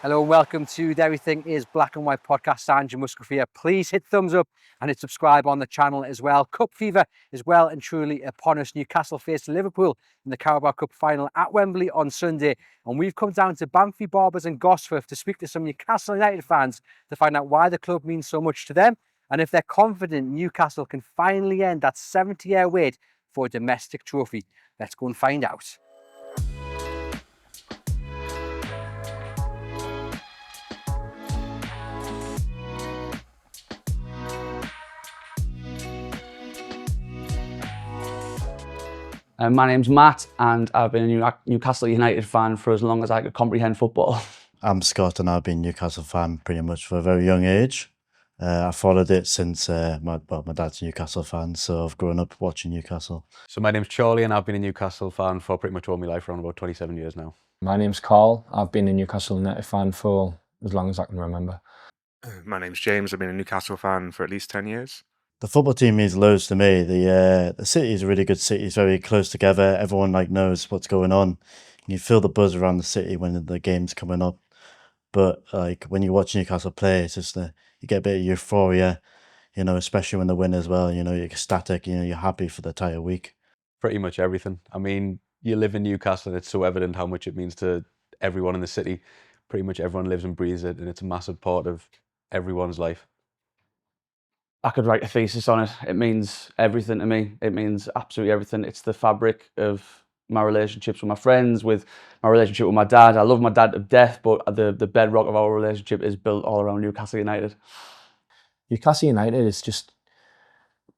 Hello and welcome to the Everything is Black and White podcast. Andrew Musgrove here. Please hit thumbs up and hit subscribe on the channel as well. Cup fever is well and truly upon us. Newcastle face Liverpool in the Carabao Cup Final at Wembley on Sunday. And we've come down to Banfi Barbers and Gosforth to speak to some Newcastle United fans to find out why the club means so much to them and if they're confident Newcastle can finally end that 70-year wait for a domestic trophy. Let's go and find out. My name's Matt and I've been a Newcastle United fan for as long as I could comprehend football. I'm Scott and I've been a Newcastle fan pretty much for a very young age. I followed it since my dad's a Newcastle fan, so I've grown up watching Newcastle. So my name's Charlie and I've been a Newcastle fan for pretty much all my life, around about 27 years now. My name's Carl. I've been a Newcastle United fan for as long as I can remember. My name's James. I've been a Newcastle fan for at least 10 years. The football team means loads to me. The city is a really good city. It's very close together. Everyone knows what's going on. You feel the buzz around the city when the game's coming up. But when you watch Newcastle play, it's just you get a bit of euphoria, especially when they win as well. You're ecstatic. You're happy for the entire week. Pretty much everything. I mean, you live in Newcastle and it's so evident how much it means to everyone in the city. Pretty much everyone lives and breathes it, and it's a massive part of everyone's life. I could write a thesis on it. It means everything to me. It means absolutely everything. It's the fabric of my relationships with my friends, with my relationship with my dad. I love my dad to death, but the bedrock of our relationship is built all around Newcastle United. Newcastle United is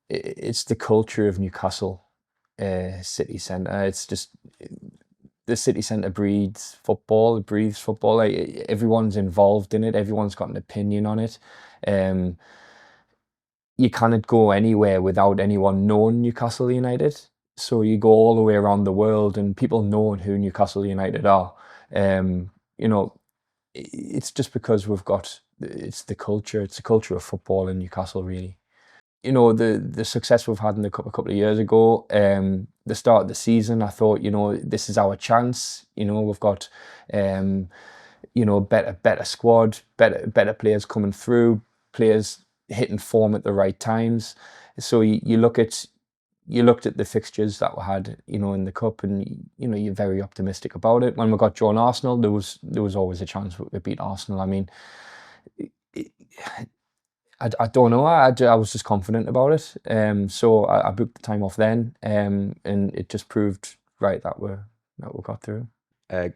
it's the culture of Newcastle city centre. It's just, the city centre breathes football. It breathes football. Everyone's involved in it. Everyone's got an opinion on it. You cannot go anywhere without anyone knowing Newcastle United. So you go all the way around the world and people know who Newcastle United are. It's just because it's the culture. It's the culture of football in Newcastle, really. The success we've had in the cup a couple of years ago, the start of the season, I thought, this is our chance. We've got, better squad, better players coming through, players hitting form at the right times. So you looked at the fixtures that we had, in the cup, and you're very optimistic about it. When we got drawn Arsenal, there was always a chance we could beat Arsenal. I mean, I don't know. I was just confident about it. So I booked the time off then, and it just proved right that we got through.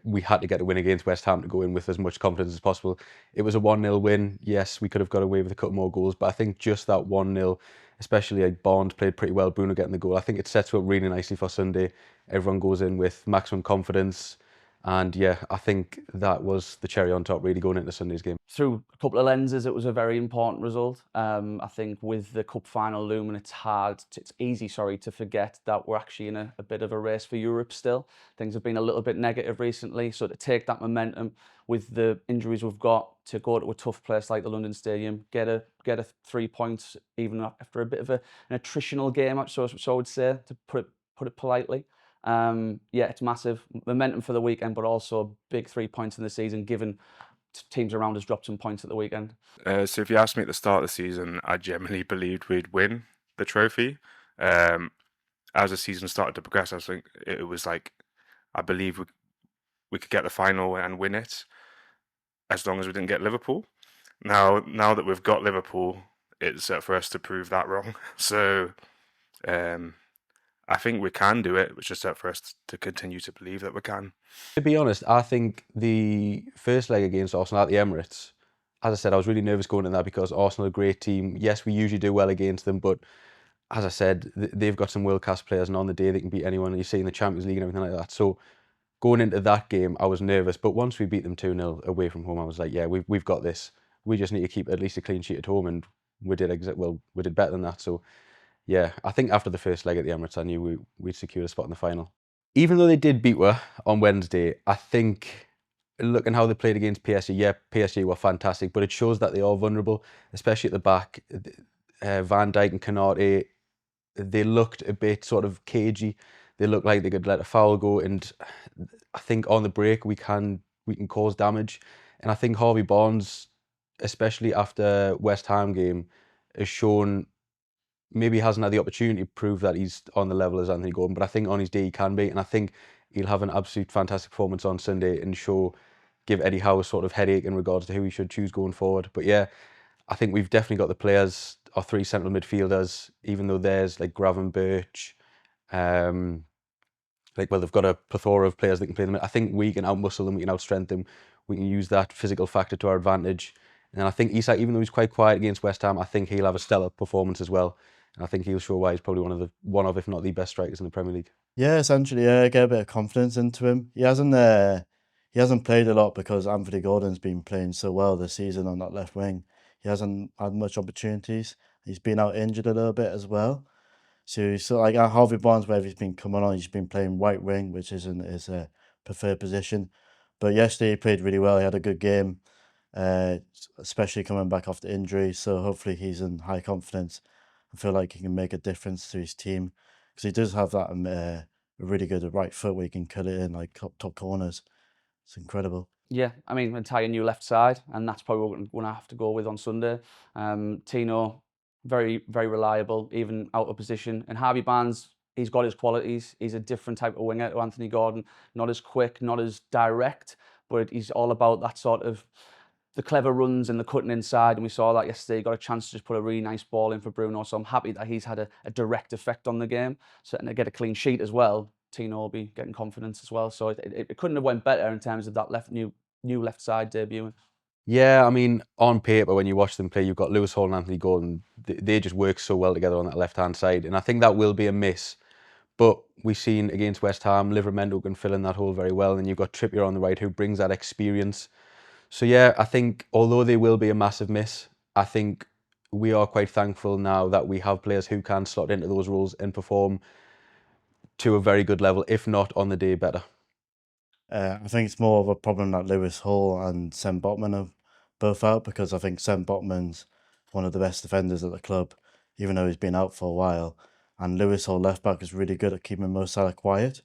We had to get a win against West Ham to go in with as much confidence as possible. It was a 1-0 win. Yes, we could have got away with a couple more goals, but I think just that 1-0, especially Barnes played pretty well, Bruno getting the goal, I think it sets up really nicely for Sunday. Everyone goes in with maximum confidence. And yeah, I think that was the cherry on top really going into Sunday's game. Through a couple of lenses, it was a very important result. I think with the cup final looming, it's easy to forget that we're actually in a bit of a race for Europe still. Things have been a little bit negative recently, so to take that momentum with the injuries we've got, to go to a tough place like the London Stadium, get a 3 points even after a bit of an attritional game, so I would say, to put it politely. It's massive momentum for the weekend, but also big 3 points in the season, given teams around us dropped some points at the weekend. So if you asked me at the start of the season, I genuinely believed we'd win the trophy. As the season started to progress, I think it was I believe we could get the final and win it, as long as we didn't get Liverpool. Now that we've got Liverpool, it's for us to prove that wrong. So I think we can do it. It's just up for us to continue to believe that we can. To be honest, I think the first leg against Arsenal at the Emirates, as I said, I was really nervous going into that because Arsenal are a great team. Yes, we usually do well against them, but as I said, they've got some world-class players, and on the day they can beat anyone. You see in the Champions League and everything like that. So going into that game, I was nervous, but once we beat them 2-0 away from home, I was like, yeah, we've got this. We just need to keep at least a clean sheet at home, and we did better than that. So yeah, I think after the first leg at the Emirates, I knew we'd secured a spot in the final. Even though they did beat us on Wednesday, I think looking how they played against PSG, yeah, PSG were fantastic, but it shows that they are vulnerable, especially at the back. Van Dijk and Konate, they looked a bit sort of cagey. They looked like they could let a foul go, and I think on the break we can cause damage. And I think Harvey Barnes, especially after West Ham game, has shown maybe he hasn't had the opportunity to prove that he's on the level as Anthony Gordon, but I think on his day he can be, and I think he'll have an absolute fantastic performance on Sunday and give Eddie Howe a sort of headache in regards to who he should choose going forward. But yeah, I think we've definitely got the players, our three central midfielders, even though there's like Gravenberch, they've got a plethora of players that can play them. I think we can outmuscle them, we can outstrength them, we can use that physical factor to our advantage. And I think Isak, even though he's quite quiet against West Ham, I think he'll have a stellar performance as well. And I think he'll show why he's probably one of, if not the best strikers in the Premier League. Yeah, essentially, get a bit of confidence into him. He hasn't played a lot because Anthony Gordon's been playing so well this season on that left wing. He hasn't had much opportunities. He's been out injured a little bit as well. So like Harvey Barnes, wherever he's been coming on, he's been playing right wing, which isn't his preferred position. But yesterday he played really well. He had a good game, especially coming back off the injury. So hopefully he's in high confidence. I feel like he can make a difference to his team because he does have that a really good right foot where he can cut it in like top corners. It's incredible. Yeah, I mean, entire new left side, and that's probably what we're going to have to go with on Sunday. Tino, very, very reliable, even out of position. And Harvey Barnes, he's got his qualities. He's a different type of winger to Anthony Gordon. Not as quick, not as direct, but he's all about that sort of the clever runs and the cutting inside. And we saw that yesterday. He got a chance to just put a really nice ball in for Bruno. So I'm happy that he's had a direct effect on the game. So, and to get a clean sheet as well, Tino will be getting confidence as well. So it couldn't have went better in terms of that new left side debuting. Yeah, I mean, on paper, when you watch them play, you've got Lewis Hall and Anthony Gordon. They just work so well together on that left-hand side. And I think that will be a miss. But we've seen against West Ham, Livramento can fill in that hole very well. And you've got Trippier on the right who brings that experience. So yeah, I think although they will be a massive miss, I think we are quite thankful now that we have players who can slot into those roles and perform to a very good level, if not on the day better. I think it's more of a problem that Lewis Hall and Sam Botman are both out because I think Sam Botman's one of the best defenders at the club, even though he's been out for a while. And Lewis Hall left back is really good at keeping Mo Salah quiet.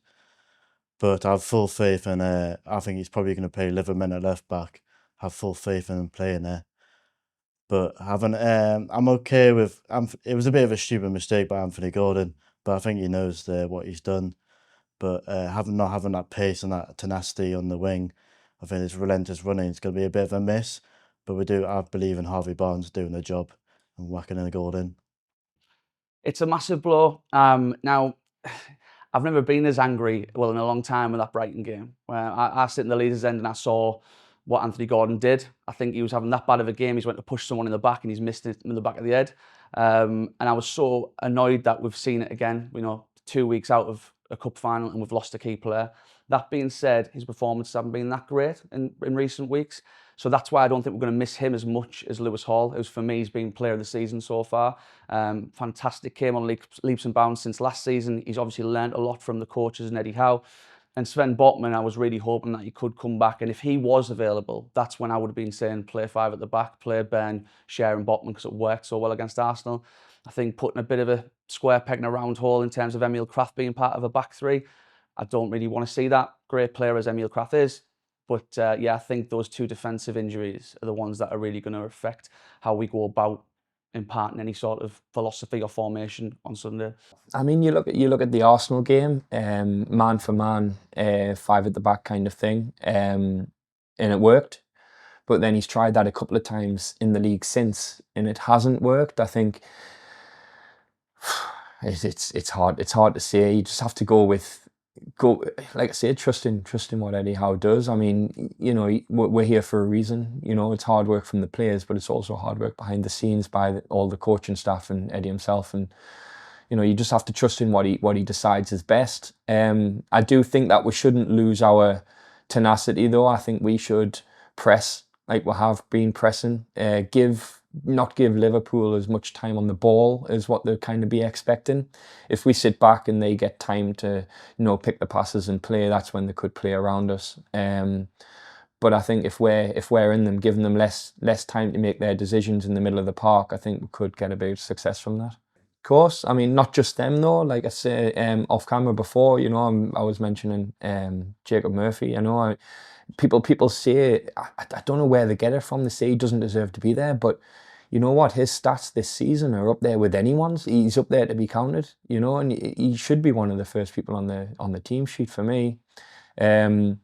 But I have full faith in, I think he's probably going to play Liverpool at left back. Have full faith in him playing there. But I'm okay with, it was a bit of a stupid mistake by Anthony Gordon, but I think he knows what he's done. But not having that pace and that tenacity on the wing, I think his relentless running is going to be a bit of a miss. But I believe in Harvey Barnes doing the job and whacking in a goal in. It's a massive blow. Now, I've never been as angry, well, in a long time with that Brighton game. Where I sit in the leaders' end and I saw what Anthony Gordon did. I think he was having that bad of a game. He's went to push someone in the back and he's missed it in the back of the head. And I was so annoyed that we've seen it again, 2 weeks out of a cup final and we've lost a key player. That being said, his performances haven't been that great in recent weeks. So that's why I don't think we're going to miss him as much as Lewis Hall, who's for me, he's been player of the season so far. Fantastic, came on leaps and bounds since last season. He's obviously learned a lot from the coaches and Eddie Howe. And Sven Botman, I was really hoping that he could come back. And if he was available, that's when I would have been saying play five at the back, play Ben, Sharon Botman, because it worked so well against Arsenal. I think putting a bit of a square peg in a round hole in terms of Emil Kraft being part of a back three, I don't really want to see that. Great player as Emil Kraft is. But yeah, I think those two defensive injuries are the ones that are really going to affect how we go about imparting any sort of philosophy or formation on Sunday. I mean, you look at the Arsenal game, man for man, five at the back kind of thing, and it worked. But then he's tried that a couple of times in the league since, and it hasn't worked. I think it's hard to say. You just have to go like I said, trusting what Eddie Howe does. I mean, we're here for a reason. It's hard work from the players, but it's also hard work behind the scenes by all the coaching staff and Eddie himself. And you just have to trust in what he decides is best. I do think that we shouldn't lose our tenacity, though. I think we should press like we have been pressing. Not give Liverpool as much time on the ball as what they'll kind of be expecting. If we sit back and they get time to, pick the passes and play, that's when they could play around us. But I think if we're in them, giving them less time to make their decisions in the middle of the park, I think we could get a bit of success from that. Of course, I mean, not just them though. Like I say, off camera before, I was mentioning Jacob Murphy. People say, I don't know where they get it from. They say he doesn't deserve to be there, but you know what? His stats this season are up there with anyone's. He's up there to be counted, you know, and he should be one of the first people on the team sheet for me. You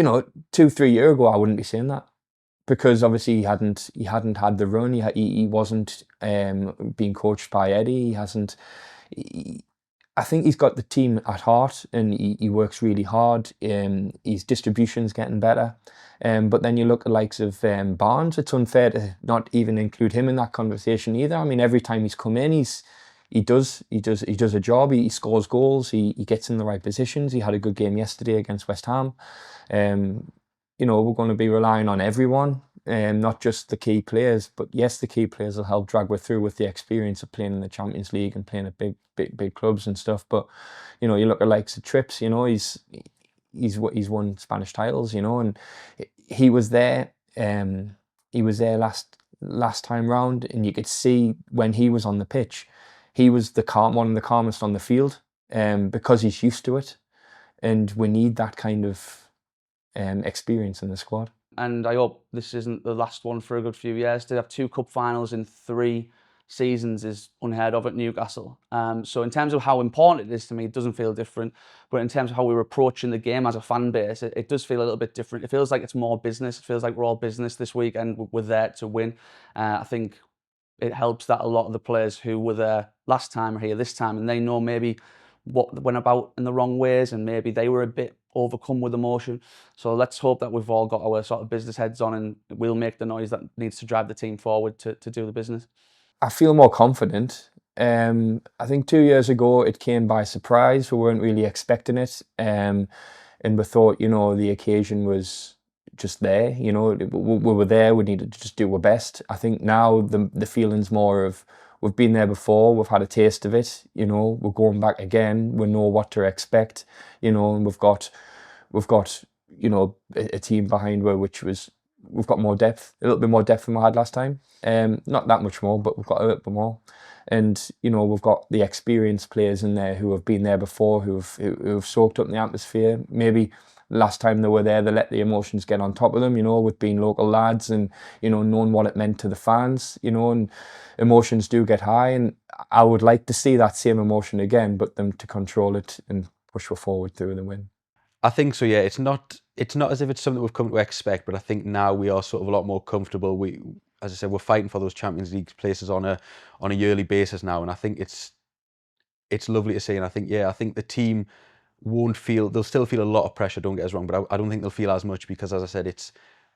know, 2-3 years ago, I wouldn't be saying that, because obviously he hadn't had the run. He wasn't being coached by Eddie. He hasn't. I think he's got the team at heart, and he works really hard. His distribution's getting better. But then you look at the likes of Barnes. It's unfair to not even include him in that conversation either. I mean, every time he's come in, he does a job. He scores goals. He gets in the right positions. He had a good game yesterday against West Ham. You know, we're going to be relying on everyone, not just the key players. But yes, the key players will help drag us through with the experience of playing in the Champions League and playing at big clubs and stuff. But you know, you look at likes of Trips. You know, he's won Spanish titles. You know, and he was there. He was there last time round, and you could see when he was on the pitch, he was one of the calmest on the field, because he's used to it, and we need that kind of experience in the squad. And I hope this isn't the last one for a good few years. To have 2 cup finals in 3 seasons is unheard of at Newcastle. So in terms of how important it is to me, it doesn't feel different. But in terms of how we're approaching the game as a fan base, it does feel a little bit different. It feels like it's more business. It feels like we're all business this week, and we're there to win. I think it helps that a lot of the players who were there last time are here this time, and they know maybe what went about in the wrong ways, and maybe they were a bit overcome with emotion. So let's hope that we've all got our sort of business heads on, and we'll make the noise that needs to drive the team forward to do the business. I feel more confident. I think 2 years ago it came by surprise. We weren't really expecting it, and we thought, you know, the occasion was just there. You know, we were there. We needed to just do our best. I think now the feeling's more of, we've been there before. We've had a taste of it. You know, we're going back again. We know what to expect. You know, and we've got you know, a team behind we've got more depth, a little bit more depth than we had last time. Not that much more, but we've got a little bit more. And you know, we've got the experienced players in there who have been there before, who've soaked up the atmosphere. Maybe last time they were there, they let the emotions get on top of them, you know, with being local lads and, you know, knowing what it meant to the fans, you know, and emotions do get high. And I would like to see that same emotion again, but them to control it and push forward through the win. I think so, yeah. It's not as if it's something we've come to expect, but I think now we are sort of a lot more comfortable. As I said, we're fighting for those Champions League places on a yearly basis now, and I think it's lovely to see. And I think the team they'll still feel a lot of pressure, don't get us wrong, but I don't think they'll feel as much, because as I said,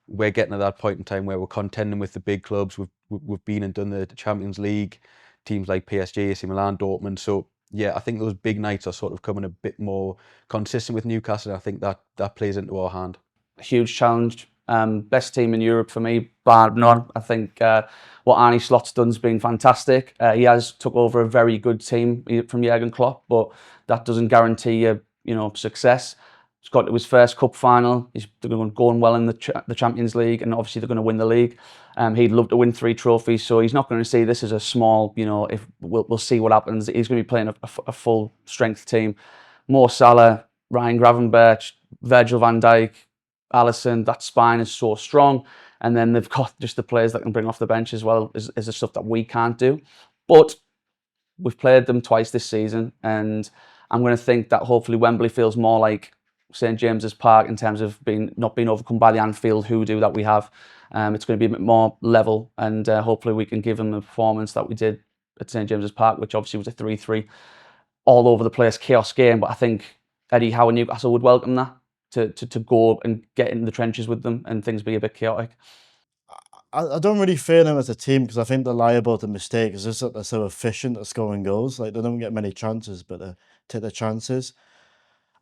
we're getting to that point in time where we're contending with the big clubs. We've been and done the Champions League, teams like PSG, AC Milan, Dortmund. So yeah, I think those big nights are sort of coming a bit more consistent with Newcastle. And I think that plays into our hand. Huge challenge. Best team in Europe for me, bar none. I think what Arne Slot's done's been fantastic. He has took over a very good team from Jurgen Klopp, but that doesn't guarantee success. He's got to his first cup final. He's going well in the Champions League, and obviously they're going to win the league. He'd love to win 3 trophies, so he's not going to see this as a small. If we'll see what happens. He's going to be playing a full strength team. Mo Salah, Ryan Gravenberch, Virgil van Dijk, Alisson. That spine is so strong, and then they've got just the players that can bring off the bench as well. Is the stuff that we can't do, but we've played them twice this season, and I'm going to think that hopefully Wembley feels more like St James's Park in terms of not being overcome by the Anfield hoodoo that we have. It's going to be a bit more level, and hopefully we can give them the performance that we did at St James's Park, which obviously was a 3-3 all over the place chaos game. But I think Eddie Howe and Newcastle would welcome that, to go and get in the trenches with them and things be a bit chaotic. I don't really fear them as a team, because I think they're liable to mistakes. It's just that they're so efficient at scoring goals. Like, they don't get many chances, but they take their chances.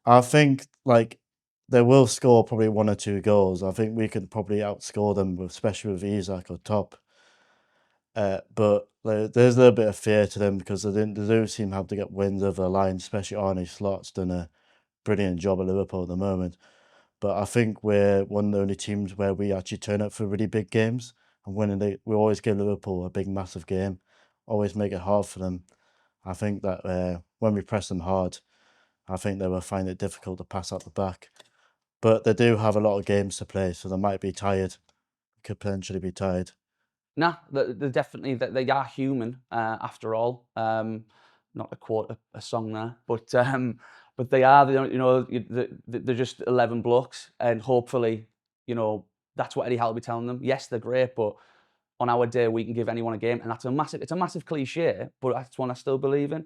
I think they will score probably 1 or 2 goals. I think we could probably outscore them, especially with Isak or Top. But there's a little bit of fear to them, because they do seem to have to get wins over the line, especially Arne Slot's done a brilliant job at Liverpool at the moment. But I think we're one of the only teams where we actually turn up for really big games, and we always give Liverpool a big, massive game, always make it hard for them. I think that when we press them hard, I think they will find it difficult to pass out the back. but they do have a lot of games to play, so they might be tired. Could potentially be tired. Nah, they're definitely, they are human after all. Not to quote a song there, but they are, you know, they're just 11 blokes, and hopefully, you know, that's what Eddie Howe will be telling them. Yes, they're great, but on our day we can give anyone a game, and that's it's a massive cliche, but that's one I still believe in.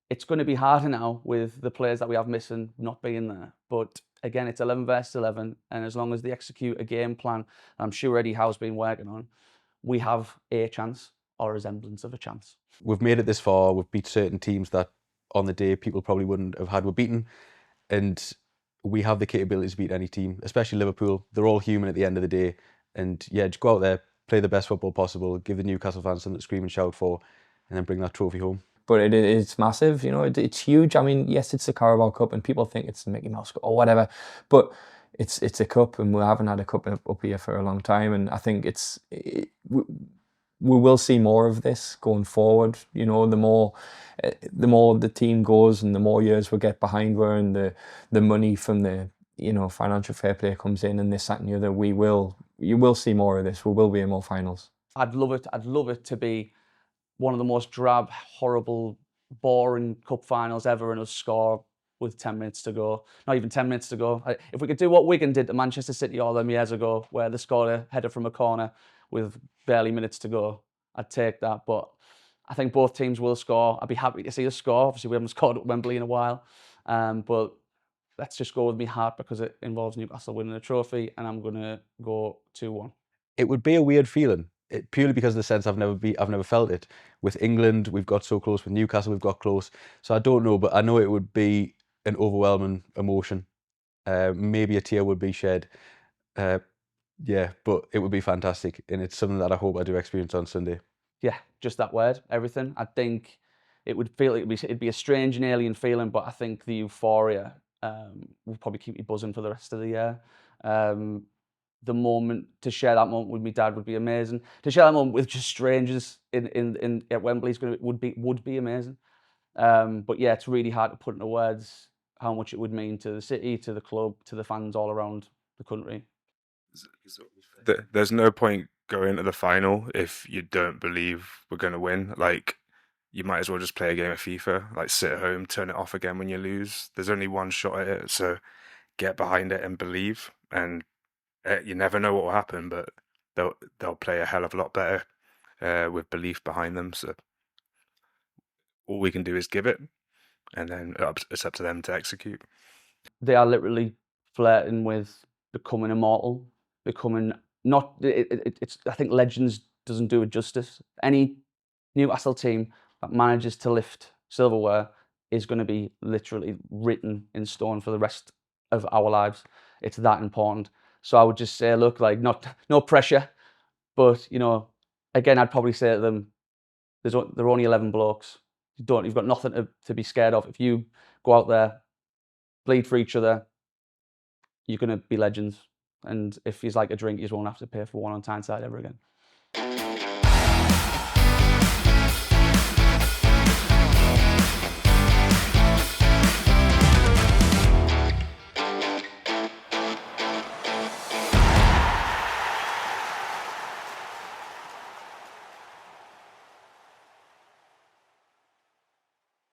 It's going to be harder now with the players that we have missing not being there, but again, it's 11 versus 11, and as long as they execute a game plan, I'm sure Eddie Howe's been working on, we have a chance or a resemblance of a chance. We've made it this far. We've beat certain teams that on the day people probably wouldn't have had. We're beaten, and we have the capability to beat any team, especially Liverpool. They're all human at the end of the day. And yeah, just go out there, play the best football possible, give the Newcastle fans something to scream and shout for, and then bring that trophy home. But it's massive, you know, it's huge. I mean, yes, it's the Carabao Cup and people think it's the Mickey Mouse Cup or whatever, but it's a cup, and we haven't had a cup up here for a long time, and I think we will see more of this going forward. You know, the more the team goes and the more years we get behind her, and the money from the, you know, financial fair play comes in and this, that and the other, you will see more of this. We will be in more finals. I'd love it to be one of the most drab, horrible, boring cup finals ever, and us score with 10 minutes to go. Not even 10 minutes to go. If we could do what Wigan did to Manchester City all them years ago, where they scored a header from a corner with barely minutes to go, I'd take that. But I think both teams will score. I'd be happy to see us score. Obviously, we haven't scored at Wembley in a while. But let's just go with me heart, because it involves Newcastle winning a trophy, and I'm going to go 2-1. It would be a weird feeling, purely because of the sense I've never felt it. With England, we've got so close. With Newcastle, we've got close. So I don't know, but I know it would be an overwhelming emotion. Maybe a tear would be shed. Yeah, but it would be fantastic, and it's something that I hope I do experience on Sunday. Yeah, just that word, everything. I think it would feel, it'd be a strange and alien feeling, but I think the euphoria will probably keep me buzzing for the rest of the year. The moment, to share that moment with my dad would be amazing. To share that moment with just strangers at Wembley would be amazing. But yeah, it's really hard to put into words how much it would mean to the city, to the club, to the fans all around the country. There's no point going to the final if you don't believe we're going to win. Like, you might as well just play a game of FIFA, like sit at home, turn it off again when you lose. There's only one shot at it, so get behind it and believe. And you never know what will happen, but they'll play a hell of a lot better with belief behind them. So all we can do is give it, and then it's up to them to execute. They are literally flirting with becoming immortal, becoming not. It's, I think legends doesn't do it justice. Any Newcastle team that manages to lift silverware is going to be literally written in stone for the rest of our lives. It's that important. So I would just say, look, like, no pressure, but, you know, again, I'd probably say to them, there are only 11 blokes. You've got nothing to be scared of. If you go out there, bleed for each other, you're going to be legends. And if he's like a drink, you won't have to pay for one on Tyneside ever again.